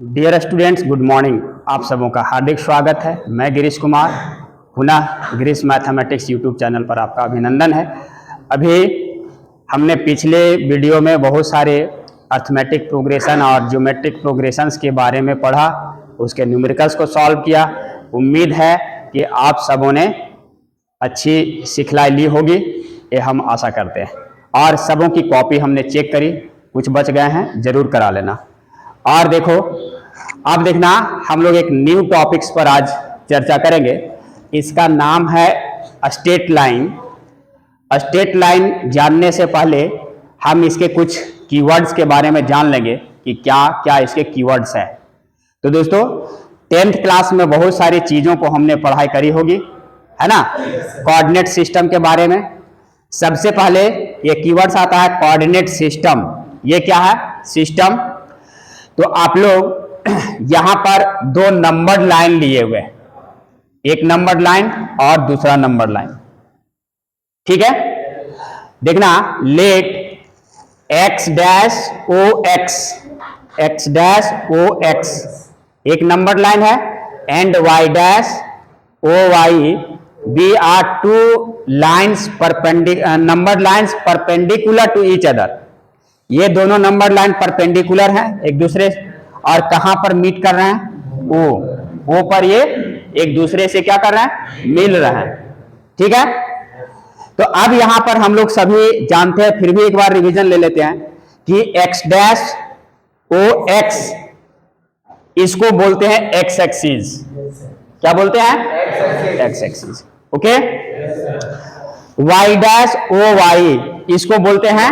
Dear students, good morning. आप सबों का हार्दिक स्वागत है। मैं गिरीश कुमार, पुनः गिरीश मैथमेटिक्स यूट्यूब चैनल पर आपका अभिनंदन है। अभी हमने पिछले वीडियो में बहुत सारे अर्थमेटिक प्रोग्रेशन और ज्योमेट्रिक प्रोग्रेशंस के बारे में पढ़ा, उसके न्यूमेरिकल्स को सॉल्व किया। उम्मीद है कि आप सबों ने अच्छी सिखलाई ली होगी, ये हम आशा करते हैं। और सबों की कॉपी हमने चेक करी, कुछ बच गए हैं, जरूर करा लेना। और देखो, अब देखना, हम लोग एक न्यू टॉपिक्स पर आज चर्चा करेंगे। इसका नाम है स्ट्रेट लाइन। स्ट्रेट लाइन जानने से पहले हम इसके कुछ कीवर्ड्स के बारे में जान लेंगे कि क्या क्या इसके कीवर्ड्स हैं। तो दोस्तों, 10th क्लास में बहुत सारी चीज़ों को हमने पढ़ाई करी होगी, है ना। कोऑर्डिनेट सिस्टम के बारे में सबसे पहले ये कीवर्ड्स आता है, कोऑर्डिनेट सिस्टम। ये क्या है? सिस्टम। तो आप लोग यहां पर दो नंबर्ड लाइन लिए हुए, एक नंबर्ड लाइन और दूसरा नंबर्ड लाइन, ठीक है। देखना, let x dash O x एक नंबर्ड लाइन है, and y dash O y be are two lines numbered lines perpendicular to each other. ये दोनों नंबर लाइन परपेंडिकुलर हैं एक दूसरे, और कहां पर मीट कर रहे हैं? ओ पर ये एक दूसरे से क्या कर रहे हैं? मिल रहे हैं, ठीक है। तो अब यहां पर हम लोग सभी जानते हैं, फिर भी एक बार रिवीजन ले लेते हैं कि x डैश ओ x, इसको बोलते हैं x एक्सिस। क्या बोलते हैं? x axis, okay. y dash O y, इसको बोलते हैं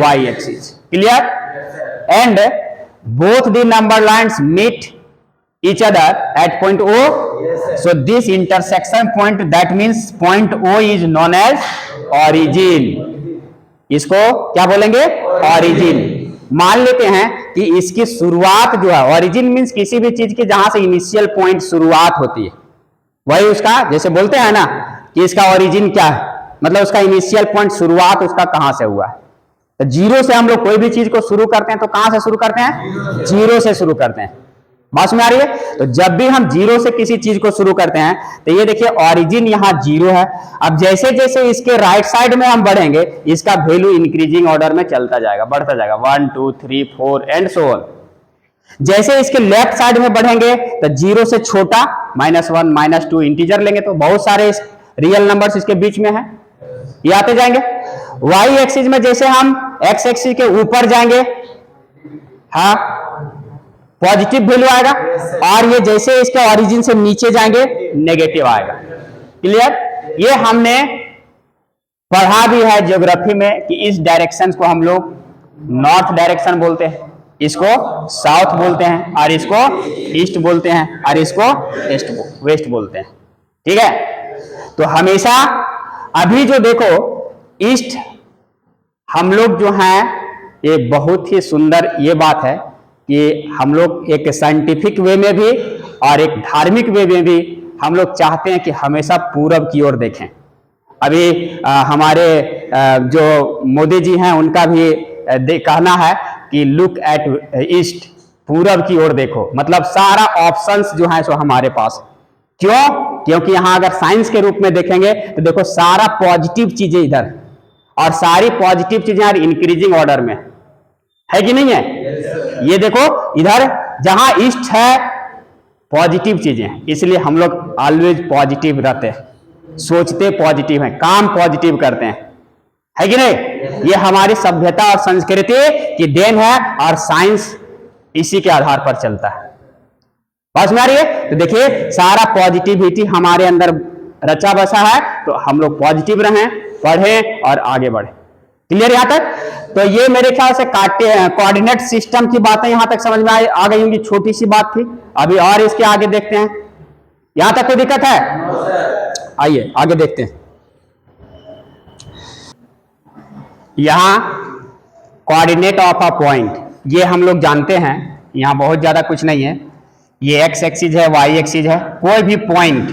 y axis. Clear? And both the number lines meet each other at point O. So this intersection point, that means point O is known as origin. इसको क्या बोलेंगे? origin। मान लेते हैं कि इसकी शुरुआत जो है, origin means किसी भी चीज की जहां से इनिशियल पॉइंट शुरुआत होती है, वही उसका, जैसे बोलते हैं ना कि इसका origin क्या है, मतलब उसका इनिशियल पॉइंट, शुरुआत उसका कहां से हुआ है। तो जीरो से हम लोग कोई भी चीज को शुरू करते हैं तो कहां से शुरू करते हैं? जीरो से शुरू करते हैं। बात में आ रही है? तो जब भी हम जीरो से किसी चीज को शुरू करते हैं तो ये देखिए, ऑरिजिन यहाँ जीरो है। अब जैसे जैसे इसके राइट साइड में हम बढ़ेंगे, इसका वैल्यू इंक्रीजिंग ऑर्डर में चलता जाएगा, बढ़ता जाएगा, 1 2 3 4 एंड सो ऑन। जैसे इसके लेफ्ट साइड में बढ़ेंगे तो जीरो से छोटा -1 -2 इंटीजर लेंगे तो बहुत सारे रियल नंबर्स इसके बीच में है, ये आते जाएंगे। वाई एक्सिस में जैसे हम एक्स एक्सिस के ऊपर जाएंगे, हाँ, पॉजिटिव वैल्यू आएगा, और ये जैसे इसके ओरिजिन से नीचे जाएंगे, नेगेटिव आएगा। क्लियर? ये हमने पढ़ा भी है ज्योग्राफी में कि इस डायरेक्शन को हम लोग नॉर्थ डायरेक्शन बोलते हैं, इसको साउथ बोलते हैं, और इसको ईस्ट बोलते हैं, और इसको वेस्ट बोलते हैं, ठीक है। तो हमेशा अभी जो देखो, ईस्ट हम लोग जो हैं, ये बहुत ही सुंदर ये बात है कि हम लोग एक साइंटिफिक वे में भी और एक धार्मिक वे में भी हम लोग चाहते हैं कि हमेशा पूरब की ओर देखें। अभी हमारे जो मोदी जी हैं, उनका भी कहना है कि लुक एट ईस्ट, पूरब की ओर देखो। मतलब सारा ऑप्शंस जो है सो हमारे पास। क्यों? क्योंकि यहाँ अगर साइंस के रूप में देखेंगे तो देखो, सारा पॉजिटिव चीजें इधर, और सारी पॉजिटिव चीजें यार इंक्रीजिंग ऑर्डर में है कि नहीं है? ये देखो, इधर जहां ईस्ट है, पॉजिटिव चीजें हैं, इसलिए हम लोग ऑलवेज पॉजिटिव रहते हैं, सोचते पॉजिटिव हैं, काम पॉजिटिव करते हैं, है कि नहीं? ये हमारी सभ्यता और संस्कृति की देन है, और साइंस इसी के आधार पर चलता है। बात में आ रही है? तो देखिए, सारा पॉजिटिविटी हमारे अंदर रचा बसा है, तो हम लोग पॉजिटिव रहें, पढ़ें और आगे बढ़े। क्लियर यहां तक? तो ये मेरे ख्याल से कोऑर्डिनेट सिस्टम की बातें यहां तक समझ में आ गई होंगी। छोटी सी बात थी, अभी और इसके आगे देखते हैं। यहां तक कोई दिक्कत है? आइए आगे देखते हैं। यहां कोऑर्डिनेट ऑफ अ पॉइंट, ये हम लोग जानते हैं, यहां बहुत ज्यादा कुछ नहीं है। ये एक्स एक्सिस है, वाई एक्सिस है, कोई भी पॉइंट,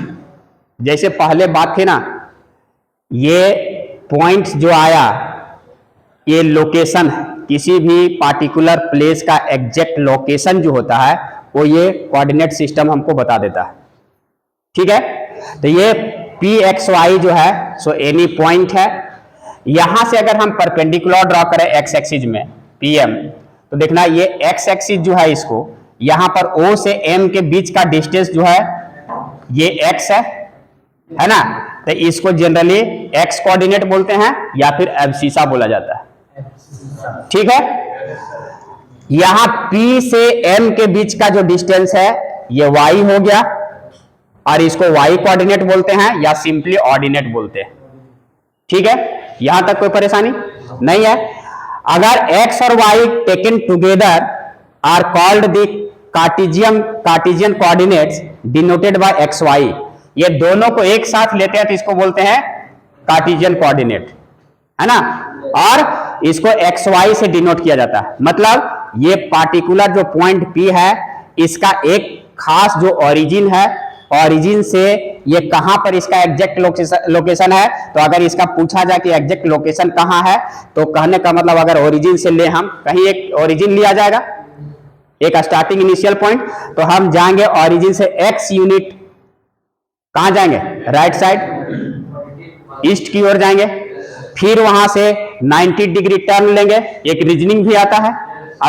जैसे पहले बात थी ना, ये पॉइंट जो आया, ये लोकेशन किसी भी पार्टिकुलर प्लेस का एग्जैक्ट लोकेशन जो होता है वो ये कोऑर्डिनेट सिस्टम हमको बता देता है। ठीक है, तो ये पी एक्स वाई जो है सो एनी पॉइंट है। यहां से अगर हम परपेंडिकुलर ड्रॉ करें एक्स एक्सिस में पी एम, तो देखना ये एक्स एक्सिस जो है इसको यहां पर ओ से एम के बीच का डिस्टेंस जो है ये एक्स है ना, तो इसको जनरली एक्स कोऑर्डिनेट बोलते हैं या फिर एब्सिसा बोला जाता है। ठीक है, यहां P से M के बीच का जो डिस्टेंस है ये y हो गया और इसको y कोऑर्डिनेट बोलते हैं या सिंपली ऑर्डिनेट बोलते हैं। ठीक है, यहां तक कोई परेशानी नहीं है। अगर x और y taken together are called the Cartesian coordinates denoted by X Y, ये दोनों को एक साथ लेते हैं तो इसको बोलते हैं कार्टेशियन कोऑर्डिनेट, है ना, और इसको एक्स वाई से डिनोट किया जाता है। मतलब ये पार्टिकुलर जो पॉइंट P है इसका एक खास जो ओरिजिन है, ओरिजिन से ये कहां पर इसका एग्जैक्ट लोकेशन है, तो अगर इसका पूछा जाए कि एग्जैक्ट लोकेशन कहां है तो कहने का मतलब अगर ओरिजिन से ले हम कहीं एक ओरिजिन लिया जाएगा, एक स्टार्टिंग इनिशियल पॉइंट, तो हम जाएंगे ओरिजिन से x यूनिट कहां जाएंगे, राइट साइड ईस्ट की ओर जाएंगे, फिर वहां से 90 डिग्री टर्न लेंगे। एक रीजनिंग भी आता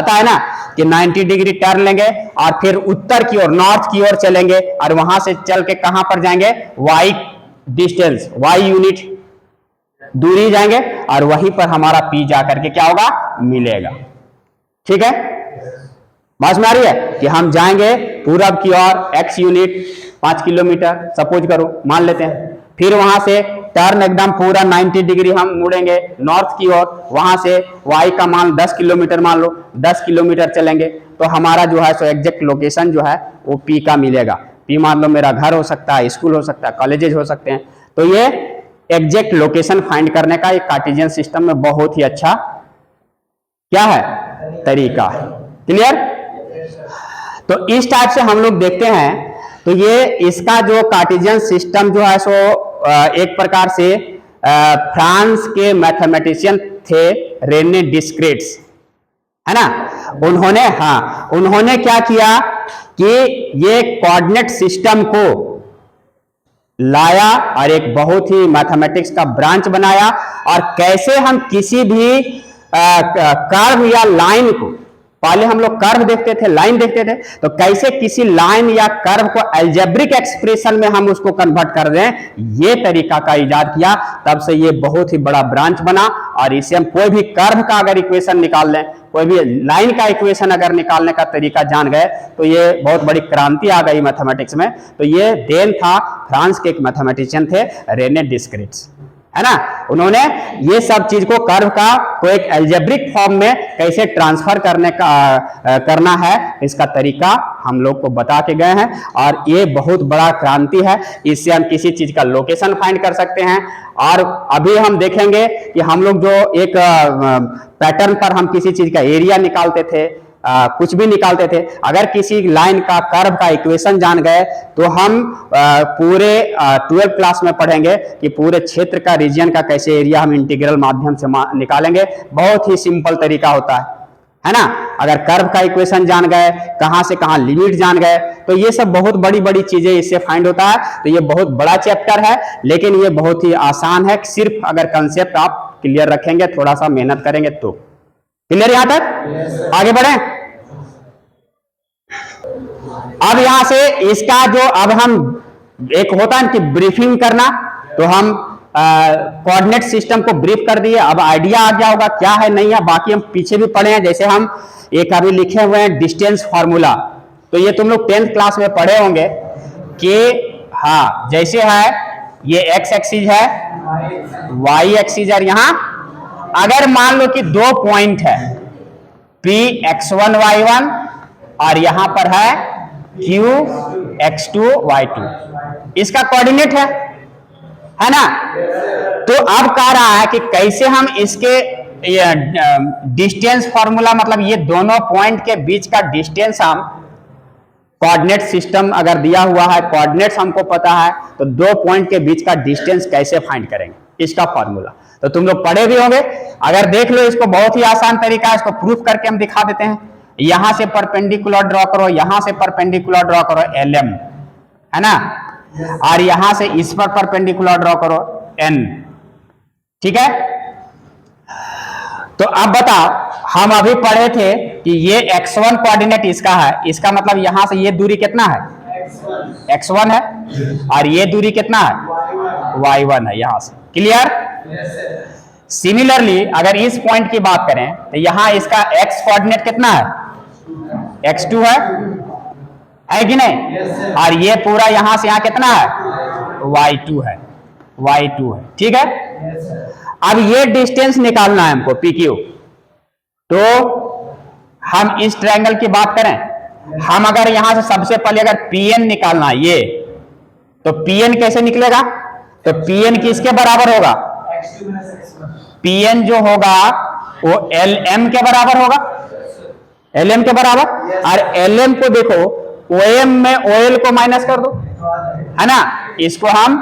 है ना कि 90 डिग्री टर्न लेंगे और फिर उत्तर की ओर नॉर्थ की ओर चलेंगे और वहां से चल के कहां पर जाएंगे, y डिस्टेंस y यूनिट दूरी जाएंगे और वहीं पर हमारा P जाकर के क्या होगा, मिलेगा। ठीक है, बात में आ रही है कि हम जाएंगे पूरब की ओर x यूनिट 5 किलोमीटर सपोज करो मान लेते हैं, फिर वहां से टर्न एकदम पूरा 90 डिग्री हम मुड़ेंगे नॉर्थ की ओर, वहां से y का मान 10 किलोमीटर मान लो, 10 किलोमीटर चलेंगे तो हमारा जो है सो एग्जैक्ट लोकेशन जो है वो P का मिलेगा। P मान लो मेरा घर हो सकता है, स्कूल हो सकता है, कॉलेजेस हो सकते हैं। तो ये एग्जैक्ट लोकेशन फाइंड करने का एक कार्टेशियन सिस्टम में बहुत ही अच्छा क्या है, तरीका है। क्लियर? तो इस टाइप से हम लोग देखते हैं, तो ये इसका जो कार्टेशियन सिस्टम जो है सो एक प्रकार से फ्रांस के मैथमेटिशियन थे रेने डिस्क्रेट्स, है ना, उन्होंने क्या किया कि ये कोऑर्डिनेट सिस्टम को लाया और एक बहुत ही मैथमेटिक्स का ब्रांच बनाया, और कैसे हम किसी भी कर्व या लाइन को, पहले हम लोग कर्व देखते थे, लाइन देखते थे, तो कैसे किसी लाइन या कर्व को अलजेब्रिक एक्सप्रेशन में हम उसको कन्वर्ट कर दें, ये तरीका का इजाद किया। तब से ये बहुत ही बड़ा ब्रांच बना और इसे हम कोई भी कर्व का अगर इक्वेशन निकाल लें, कोई भी लाइन का इक्वेशन अगर निकालने का तरीका जान गए तो ये बहुत बड़ी क्रांति आ गई मैथमेटिक्स में। तो ये देन था फ्रांस के एक मैथमेटिशियन थे रेने डिस्क्रेट्स, है ना, उन्होंने ये सब चीज को कर्व का को एक अलजेब्रिक फॉर्म में कैसे ट्रांसफर करना है इसका तरीका हम लोग को बता के गए हैं, और ये बहुत बड़ा क्रांति है। इससे हम किसी चीज का लोकेशन फाइंड कर सकते हैं। और अभी हम देखेंगे कि हम लोग जो एक पैटर्न पर हम किसी चीज का एरिया निकालते थे, कुछ भी निकालते थे, अगर किसी लाइन का कर्व का इक्वेशन जान गए तो हम पूरे 12th क्लास में पढ़ेंगे कि पूरे क्षेत्र का रीजन का कैसे एरिया हम इंटीग्रल माध्यम से निकालेंगे। बहुत ही सिंपल तरीका होता है ना। अगर कर्व का इक्वेशन जान गए, कहां से कहां लिमिट जान गए, तो ये सब बहुत बड़ी बड़ी चीजें इससे फाइंड होता है। तो ये बहुत बड़ा चैप्टर है, लेकिन ये बहुत ही आसान है, सिर्फ अगर कंसेप्ट आप क्लियर रखेंगे, थोड़ा सा मेहनत करेंगे तो। क्लियर यहां तक? yes, आगे बढ़े। अब यहां से इसका जो अब हम एक होता है कि ब्रीफिंग करना, तो हम कोऑर्डिनेट सिस्टम को ब्रीफ कर दिए। अब आइडिया आ गया होगा क्या है नहीं है, बाकी हम पीछे भी पढ़े हैं। जैसे हम एक अभी लिखे हुए हैं डिस्टेंस फार्मूला, तो ये तुम लोग 10th क्लास में पढ़े होंगे कि हाँ, जैसे है ये x एक्सिस है, y एक्सिस है, यहां अगर मान लो कि दो पॉइंट है P x1 y1 और यहां पर है Q x2 y2, इसका कोऑर्डिनेट है ना। तो अब कह रहा है कि कैसे हम इसके डिस्टेंस फार्मूला, मतलब ये दोनों पॉइंट के बीच का डिस्टेंस हम कोऑर्डिनेट सिस्टम अगर दिया हुआ है, कोऑर्डिनेट्स हमको पता है, तो दो पॉइंट के बीच का डिस्टेंस कैसे फाइंड करेंगे, इसका फार्मूला। तो तुम लोग पढ़े भी होंगे। अगर देख लो इसको, बहुत ही आसान तरीका है, इसको प्रूफ करके हम दिखा देते हैं। यहां से परपेंडिकुलर ड्रॉ करो, यहां से परपेंडिकुलर ड्रॉ करो LM, है ना, और यहां से इस पर परपेंडिकुलर ड्रॉ करो N। ठीक है, तो अब बताओ, हम अभी पढ़े थे कि ये x1 कोऑर्डिनेट इसका है, इसका मतलब यहां से ये दूरी कितना है, x1 है, और ये दूरी कितना है, y1 है यहां से। क्लियर? सिमिलरली अगर इस पॉइंट की बात करें तो यहां इसका x कोऑर्डिनेट कितना है, x2 है कि नहीं, और ये पूरा यहां से यहां कितना है, y2 है, y2 है। ठीक है, अब ये डिस्टेंस निकालना है हमको PQ। तो हम इस ट्रायंगल की बात करें, हम अगर यहां से सबसे पहले अगर PN निकालना है ये, तो PN कैसे निकलेगा, तो PN किसके बराबर होगा, PN जो होगा वो LM के बराबर होगा, LM के बराबर। और LM को देखो, OM में OL को माइनस कर दो, है ना, इसको हम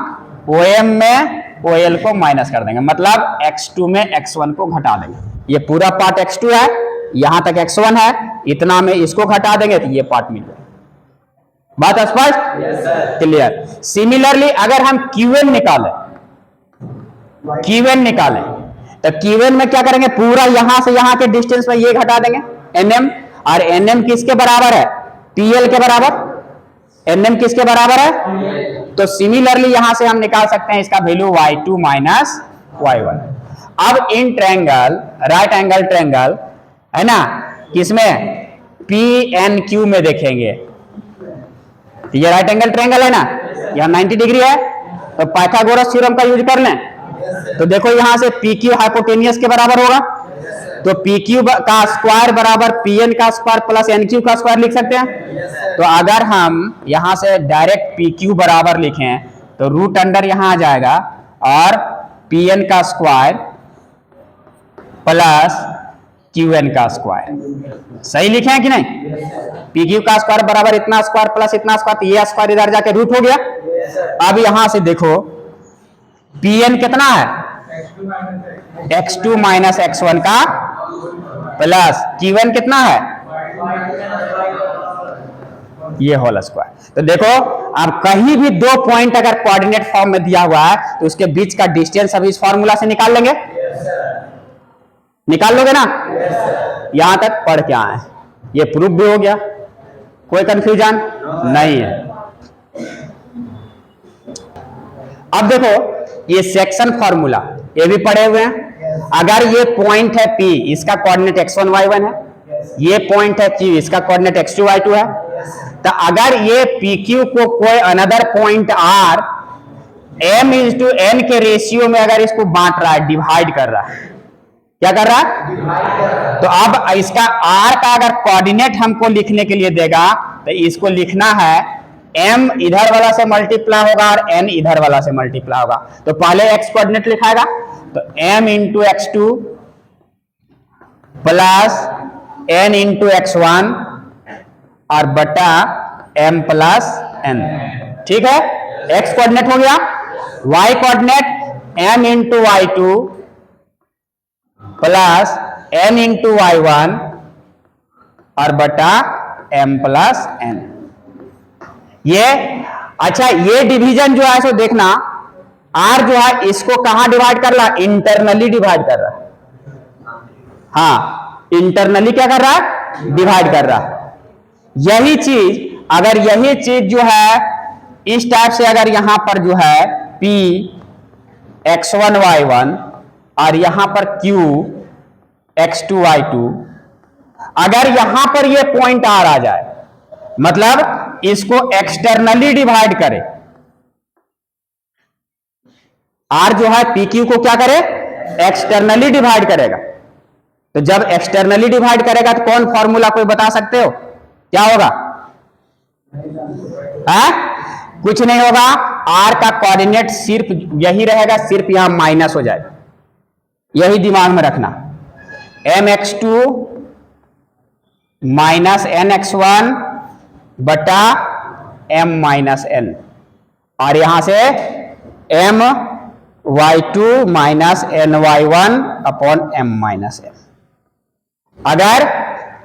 OM में OL को माइनस कर देंगे, मतलब x2 में x1 को घटा देंगे। ये पूरा पार्ट x2 है, यहां तक x1 है, इतना में इसको घटा देंगे तो ये पार्ट मिल जाएगा। बात स्पष्ट? क्लियर? सिमिलरली अगर हम QN निकालें, QN निकालें तो QN में क्या करेंगे, पूरा यहां से यहां के डिस्टेंस में ये घटा देंगे NM, और NM किसके बराबर है, PL के बराबर। NM किसके बराबर है, तो सिमिलरली यहां से हम निकाल सकते हैं इसका वैल्यू y2 माइनस y1। अब in triangle, right angle triangle, है ना, किसमें, PNQ में देखेंगे, ये राइट एंगल ट्रायंगल है ना, यहां 90 डिग्री है, तो पाइथागोरस थ्योरम का यूज कर लें। तो देखो यहां से PQ हाइपोटेनियस के बराबर होगा, तो PQ का स्क्वायर बराबर PN का स्क्वायर प्लस NQ का स्क्वायर लिख सकते हैं। तो अगर हम यहां से डायरेक्ट PQ बराबर लिखें तो रूट अंडर यहां आ जाएगा, और PN का स्क्वायर प्लस QN का स्क्वायर। सही लिखे हैं कि नहीं? PQ का स्क्वायर बराबर इतना स्क्वायर प्लस इतना स्क्वायर, तो ये स्क्वायर इधर जाके रूट हो गया। अब यहां से देखो PN कितना है, x2 माइनस x1 का प्लस QN कितना है, ये होल स्क्वायर। तो देखो अब कहीं भी दो पॉइंट अगर कोऑर्डिनेट फॉर्म में दिया हुआ है तो उसके बीच का डिस्टेंस अभी इस फॉर्मूला से निकाल लेंगे। निकाल लोगे ना? यहां तक पढ़ के आए, ये प्रूफ भी हो गया, कोई कंफ्यूजन नहीं है। अब देखो ये सेक्शन फॉर्मूला ये भी पढ़े हुए हैं। अगर ये पॉइंट है P, इसका कोऑर्डिनेट x1 y1 है, ये पॉइंट है Q, इसका कोऑर्डिनेट x2 y2 है, तो अगर ये PQ को कोई अनदर पॉइंट R m/n के रेशियो में अगर इसको बांट रहा है, डिवाइड कर रहा है, क्या कर रहा है, तो अब इसका R का अगर कोऑर्डिनेट हमको लिखने के लिए देगा तो इसको लिखना है m इधर वाला से मल्टीप्लाई होगा और n इधर वाला से मल्टीप्लाई होगा। तो पहले x कोऑर्डिनेट लिखाएगा, तो m into x2 plus n into x1 और बटा m प्लस n। ठीक है, x कोऑर्डिनेट हो गया, y coordinate m into y2 plus n into y1 और बटा m प्लस n। ये अच्छा, ये डिवीजन जो है सो देखना, R जो है इसको कहां डिवाइड कर रहा है, इंटरनली डिवाइड कर रहा है। हाँ, इंटरनली क्या कर रहा है, डिवाइड कर रहा है। यही चीज अगर यही चीज जो है इस टाइप से अगर यहां पर जो है P x1 y1 और यहां पर Q x2 y2, अगर यहां पर ये पॉइंट R आ जाए, मतलब इसको एक्सटर्नली डिवाइड करे, R जो है PQ को क्या करे, एक्सटर्नली डिवाइड करेगा। तो जब एक्सटर्नली डिवाइड करेगा तो कौन फॉर्मूला कोई बता सकते हो, क्या होगा? कुछ नहीं होगा, R का कोऑर्डिनेट सिर्फ यही रहेगा, सिर्फ यहां माइनस हो जाएगा, यही दिमाग में रखना। mx2 माइनस nx1 बटा m माइनस n, और यहां से m y2 minus ny1 upon m minus m। अगर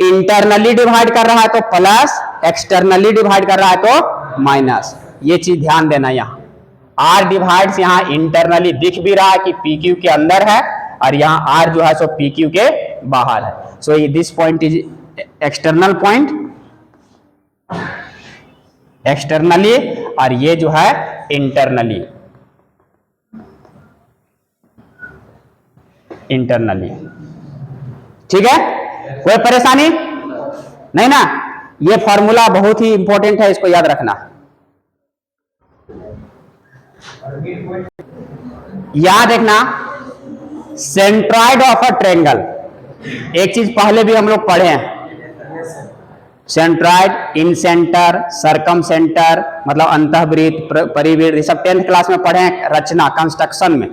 इंटरनली डिवाइड कर रहा है तो प्लस, एक्सटर्नली डिवाइड कर रहा है तो माइनस। ये चीज ध्यान देना। यहाँ r डिवाइड्स यहाँ इंटरनली दिख भी रहा है कि pq के अंदर है, और यहाँ r जो है सो pq के बाहर है। So this point is external point, externally, और ये जो है इंटरनली, इंटरनली। ठीक है, कोई परेशानी नहीं ना? ये फॉर्मूला बहुत ही इंपॉर्टेंट है, इसको याद रखना। याद देखना, सेंट्रॉइड ऑफ अ ट्रायंगल, एक चीज पहले भी हम लोग पढ़े हैं, सेंट्रॉइड, इन सेंटर, सरकम सेंटर, मतलब अंतःवृत्त, परिवृत्त, ये सब 10th क्लास में पढ़े हैं, रचना, कंस्ट्रक्शन में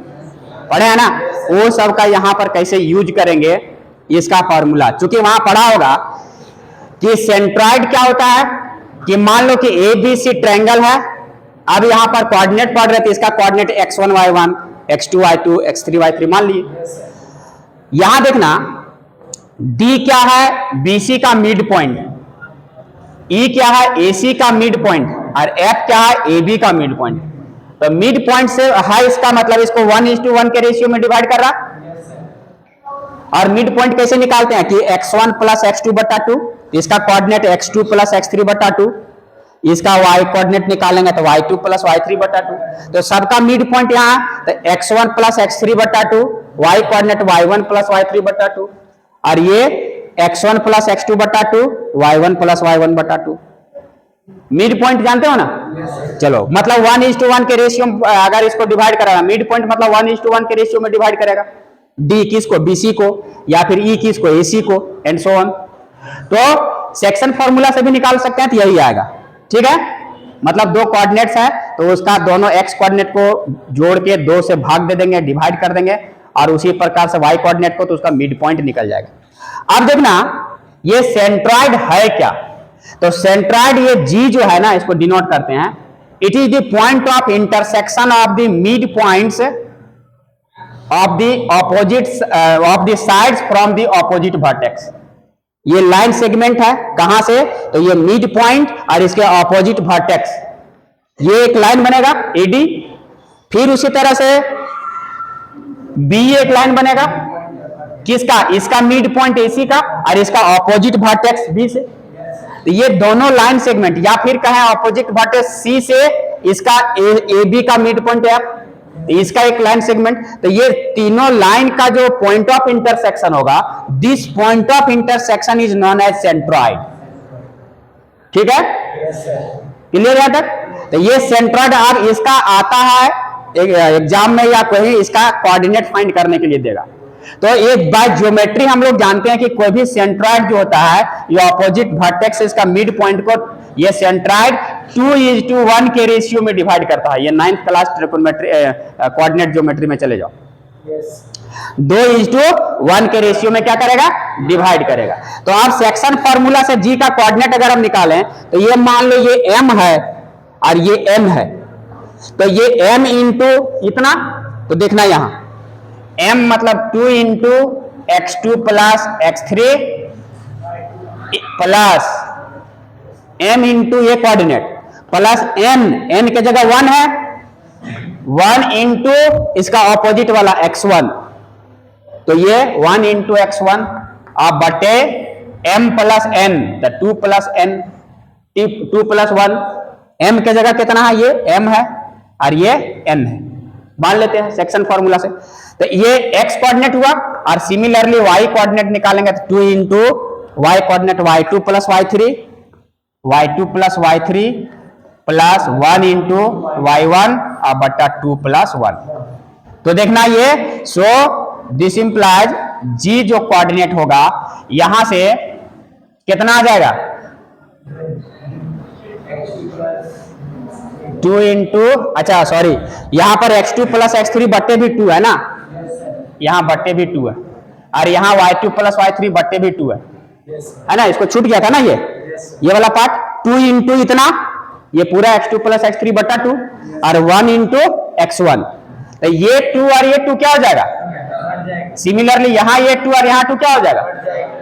पढ़े हैं ना? वो सब का यहाँ पर कैसे यूज करेंगे, इसका फॉर्मूला। चूंकि वहां पढ़ा होगा कि सेंट्रॉइड क्या होता है, कि मान लो कि ABC ट्रायंगल है, अब यहाँ पर कोऑर्डिनेट पढ़ रहे थे, इसका coordinate x1 y1, x2 y2, x3 y3 मान लिए। यहां देखना, D क्या है, BC का मिड पॉइंट, E क्या है, AC का मिड पॉइंट, और F क्या है, AB का मिड पॉइंट। तो मिड पॉइंट से है, इसका मतलब इसको 1:1 के रेशियो में डिवाइड कर रहा। और मिड पॉइंट कैसे निकालते हैं कि x1 प्लस x2 बटा 2, इसका कोऑर्डिनेट x2 प्लस x3 बटा 2, इसका y कोऑर्डिनेट निकालेंगे तो y2 प्लस y3 बटा 2। तो सबका मिड पॉइंट यहाँ, तो x1 प्लस x3 बटा 2, y coordinate y1 plus y3 बटा 2, और ये x1 प्लस x2 बटा 2, y1 प्लस y1 बटा 2। मिड पॉइंट जानते हो ना? चलो, मतलब 1:1 के रेशियो, अगर इसको डिवाइड करेगा, मिड पॉइंट मतलब 1:1 के रेशियो में डिवाइड करेगा। डी किसको, BC को, या फिर E किसको, AC को, एंड सो ऑन। तो सेक्शन फॉर्मूला से भी निकाल सकते हैं, तो यही आएगा। ठीक है, मतलब दो कोऑर्डिनेट्स है, तो उसका दोनों x कोऑर्डिनेट को जोड़ के 2 से भाग दे देंगे, डिवाइड कर देंगे, और उसी प्रकार से y कोऑर्डिनेट को, तो उसका मिड पॉइंट निकल जाएगा। अब देखना, ये सेंट्रॉइड है क्या? तो सेंट्रॉइड, ये G जो है ना, इसको डिनोट करते हैं, it is the point of intersection of the mid points of the opposites of the sides from the opposite vertex. ये लाइन सेगमेंट है, कहां से? तो ये मिड पॉइंट और इसके ऑपोजिट वर्टेक्स, ये एक लाइन बनेगा AD। फिर उसी तरह से B एक लाइन बनेगा, किसका? इसका मिड पॉइंट AC का, और इसका ऑपोजिट वर्टेक्स B से। तो ये दोनों लाइन सेगमेंट, या फिर कहें ऑपोजिट वर्टेक्स C से इसका AB का मिड पॉइंट है, इसका एक लाइन सेगमेंट। तो ये तीनों लाइन का जो पॉइंट ऑफ इंटरसेक्शन होगा, this point of intersection is known as centroid. ठीक है, क्लियर यहां तक? तो ये सेंट्रॉइड, और इसका आता है एग्जाम में, या कोई इसका कोऑर्डिनेट फाइंड करने के लिए देगा। तो एक बाय ज्योमेट्री हम लोग जानते हैं कि कोई भी सेंट्रॉइड जो होता है, ये ऑपोजिट वर्टेक्स इसका मिड पॉइंट को, ये सेंट्रॉइड 2:1 के रेशियो में डिवाइड करता है। ये 9th class trigonometry coordinate geometry में चले जाओ, 2:1 के रेशियो में क्या करेगा? डिवाइड करेगा। तो आप सेक्शन फॉर्मूला से G का कोऑर्डिनेट अगर हम निकालें, तो ये मान लो ये M है और ये M है, तो ये M इंटू इतना, तो देखना यहां M मतलब 2 into x2 plus x3 plus M into ये कोऑर्डिनेट प्लस N के जगह 1 है, 1 इंटू इसका ऑपोजिट वाला x1, तो ये 1 इंटू x1 आप बटे M प्लस N, तो 2 प्लस N, 2 प्लस 1, M के जगह कितना है? ये M है और ये N है, मान लेते हैं सेक्शन फॉर्मूला से। तो ये x कोऑर्डिनेट हुआ, और सिमिलरली y कोऑर्डिनेट निकालेंगे तो 2 into y coordinate y2 plus y3, y2 plus y3 plus 1 into y1 और बट्टा 2 प्लस 1। तो देखना ये, सो दिस इंप्लाइज G जो कोऑर्डिनेट होगा, यहां से कितना आ जाएगा? 2 इंटू, अच्छा सॉरी, यहां पर x2 प्लस x3 बट्टे भी 2 है ना, यहां बट्टे भी 2 है, और यहां y2 प्लस y3 बट्टे भी 2 है ना, इसको छूट गया था ना ये वाला पार्ट। 2 इंटू इतना, ये पूरा x2 प्लस x3 बट्टा 2, और 1 इंटू x1, तो ये 2 और ये 2 क्या हो जाएगा, सिमिलरली यहाँ ये 2 और यहाँ 2 क्या हो जाएगा,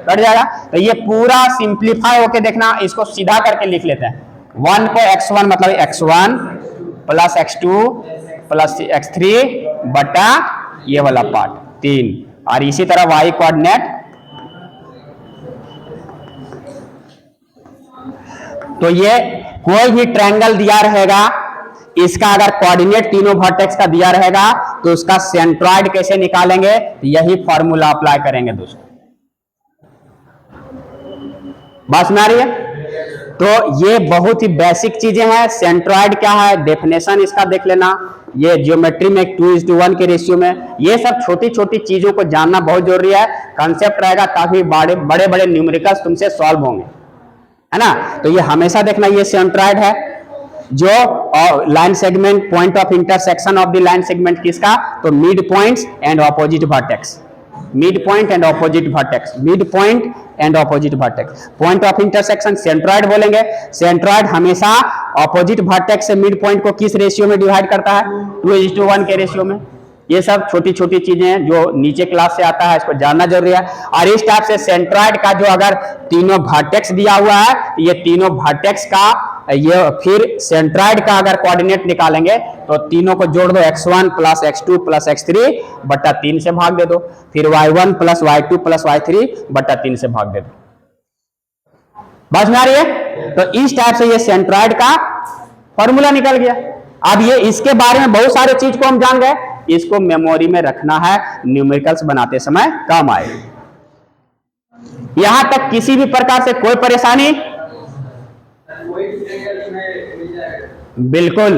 कट जाएगा। तो ये पूरा सिंप्लीफाई होके देखना, इसको सीधा करके लिख लेते हैं। 1 को x1 मतलब x1 plus x2 plus x3 बटा ये वाला पार्ट 3, और इसी तरह y कोऑर्डिनेट। तो ये कोई भी ट्रायंगल दिया रहेगा, इसका अगर कोऑर्डिनेट तीनों वर्टेक्स का दिया रहेगा तो उसका सेंट्रॉइड कैसे निकालेंगे, यही फॉर्मूला अप्लाई करेंगे दोस्तों। बात सुना रही है? तो ये बहुत ही बेसिक चीजें हैं। सेंट्रॉइड क्या है, डेफिनेशन इसका देख लेना, ये ज्योमेट्री में 2:1 के रेशियो में, ये सब छोटी छोटी चीजों को जानना बहुत जरूरी है। कंसेप्ट रहेगा, काफी बड़े बड़े न्यूमेरिकल्स तुमसे सॉल्व होंगे, है ना। तो ये हमेशा देखना, ये सेंट्रॉइड है, जो line segment, point of intersection of the line segment किसका, तो mid points and opposite vertex, mid point and opposite vertex, mid point and opposite vertex. Point of intersection centroid बोलेंगे। सेंट्रॉइड हमेशा ऑपोजिट वर्टेक्स से mid point को किस ratio में divide करता है, 2:1 के रेशियो में। ये सब छोटी छोटी चीजें हैं जो नीचे क्लास से आता है, इसको जानना जरूरी है। और इस टाइप से सेंट्रॉइड का जो अगर तीनों वर्टेक्स दिया हुआ है, ये तीनों वर्टेक्स का ये फिर सेंट्रॉइड का अगर कोऑर्डिनेट निकालेंगे तो तीनों को जोड़ दो, x1 plus x2 plus x3 बटा 3 से भाग दे दो, फिर y1 plus y2 plus y3 बटा 3 से भाग दे दो। बात में आ रही है? तो इस टाइप से ये सेंट्रॉइड का फॉर्मूला निकल गया। अब ये इसके बारे में बहुत सारे चीज को हम जान गए, इसको मेमोरी में रखना है, न्यूमेरिकल्स बनाते समय काम आए। यहां तक किसी भी प्रकार से कोई परेशानी? बिल्कुल,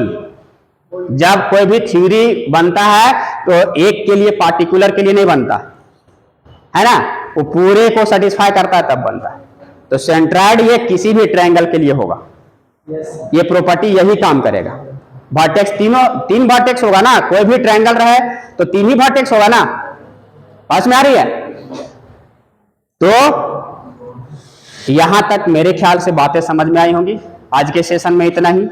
जब कोई भी थ्योरी बनता है तो एक के लिए, पार्टिकुलर के लिए नहीं बनता है ना, वो पूरे को सेटिस्फाई करता है तब बनता है। तो सेंट्रॉइड ये किसी भी ट्रायंगल के लिए होगा, ये प्रॉपर्टी यही काम करेगा। वर्टेक्स तीन वर्टेक्स होगा ना, कोई भी ट्रायंगल रहे तो 3 ही वर्टेक्स होगा ना। पास में आ रही है? तो यहां तक मेरे ख्याल से बातें समझ में आई होंगी। आज के सेशन में इतना ही,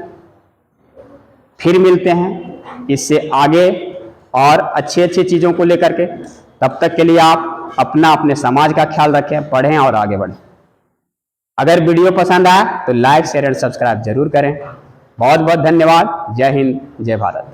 फिर मिलते हैं इससे आगे और अच्छी अच्छी चीजों को लेकर के। तब तक के लिए आप अपना, अपने समाज का ख्याल रखें, पढ़ें और आगे बढ़ें। अगर वीडियो पसंद आया तो लाइक शेयर एंड सब्सक्राइब जरूर करें। बहुत बहुत धन्यवाद। जय हिंद, जय भारत।